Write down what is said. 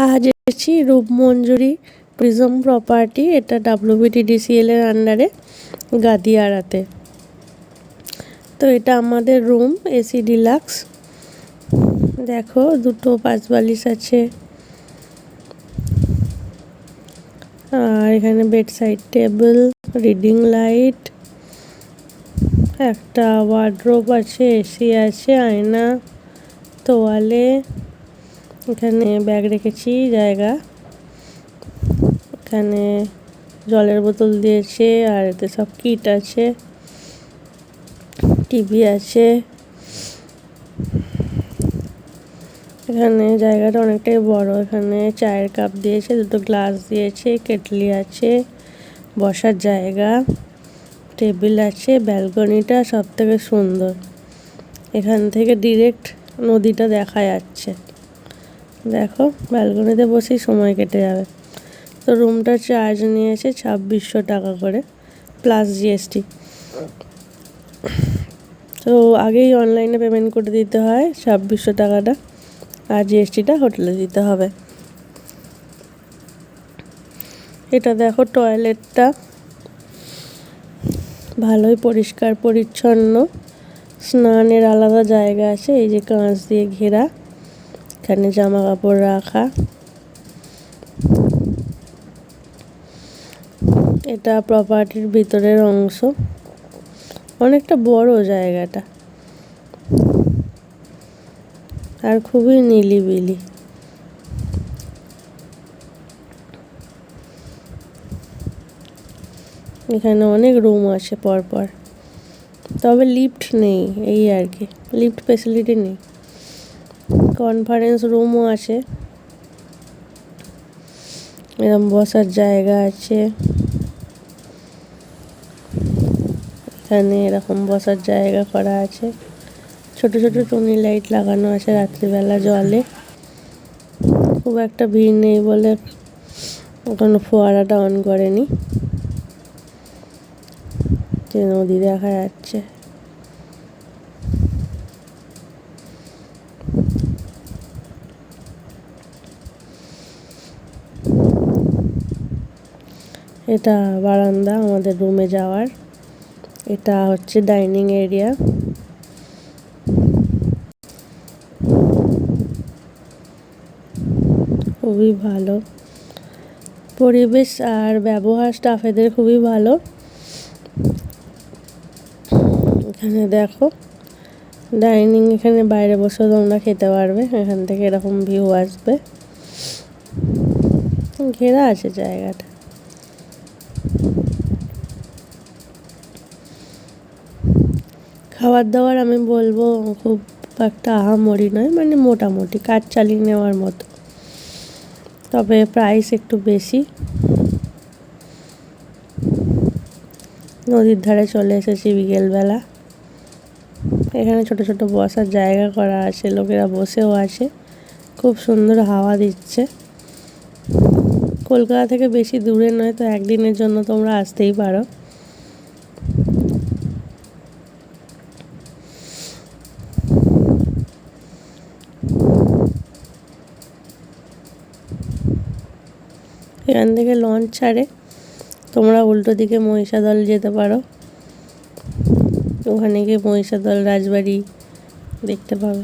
আজ এসেছি Rupmanjuri prism property, এটা WBTDCL এর আন্ডারে গাদিয়ারাতে। তো এটা আমাদের রুম, এসি ডিলাক্স। দেখো দুটো 5 বালিশ আছে, আর এখানে bed side table, reading light, একটা ওয়ার্ড্রোব আছে, এসি আছে, আয়না, তোয়ালে, এখানে ব্যাগ রেখেছি জায়গা, এখানে জলের বোতল দিয়েছে, আর এতে সব কিট আছে, টিভি আছে। এখানে জায়গাটা অনেকটাই বড়। এখানে চায়ের কাপ দিয়েছে, দুটো গ্লাস দিয়েছে, কেটলি আছে, বসার জায়গা, টেবিল আছে। ব্যালকনিটা সব থেকে সুন্দর, এখান থেকে ডিরেক্ট নদীটা দেখা যাচ্ছে। দেখো ব্যালকনিতে বসেই সময় কেটে যাবে। তো রুমটা চার্জ নিয়েছে 2600 টাকা করে প্লাস GST। তো আগেই অনলাইনে পেমেন্ট করে দিতে হয় 2600 টাকাটা, আর GSTটা হোটেলে দিতে হবে। এটা দেখো টয়লেটটা ভালোই পরিষ্কার পরিচ্ছন্ন, স্নানের আলাদা জায়গা আছে, এই যে কাঁচ দিয়ে ঘেরা, এখানে জামা কাপড় রাখা। এটা প্রপার্টির ভিতরের অংশ, অনেকটা বড় জায়গাটা, আর খুবই নিলিবিলি। এখানে অনেক রুম আছে পরপর, তবে লিফট নেই, এই আর কি, লিফট ফেসিলিটি নেই। কনফারেন্স রুমও আছে, এরকম বসার জায়গা আছে, এখানে এরকম বসার জায়গা করা আছে, ছোট ছোট টুনি লাইট লাগানো আছে রাত্রিবেলা জলে। খুব একটা ভিড় নেই বলে ওখানে ফোয়ারাটা অন করেনি, যে নদী দেখা যাচ্ছে। এটা বারান্দা আমাদের রুমে যাওয়ার, এটা হচ্ছে ডাইনিং এরিয়া। খুবই ভালো পরিবেশ আর ব্যবহার স্টাফেদের খুবই ভালো। এখানে দেখো ডাইনিং, এখানে বাইরে বসে তোমরা খেতে পারবে, এখান থেকে এরকম ভিউ আসবে, ঘেরা আছে জায়গাটা। খাবার দাবার আমি বলবো খুব একটা আহামরি নয়, মানে মোটামুটি কাজ চালিয়ে নেওয়ার মতো, তবে প্রাইস একটু বেশি। নদীর ধারে চলে এসেছি বিকেলবেলা, এখানে ছোট ছোট বসার জায়গা করা আছে, লোকেরা বসেও আছে, খুব সুন্দর হাওয়া দিচ্ছে। কলকাতা থেকে বেশি দূরে নয়, তো একদিনের জন্য তোমরা আসতেই পারো। এখান থেকে লঞ্চ ছাড়ে, তোমরা উল্টো দিকে মহিষাদল যেতে পারো, ওখানে গিয়ে মহিষাদল রাজবাড়ি দেখতে পাবে।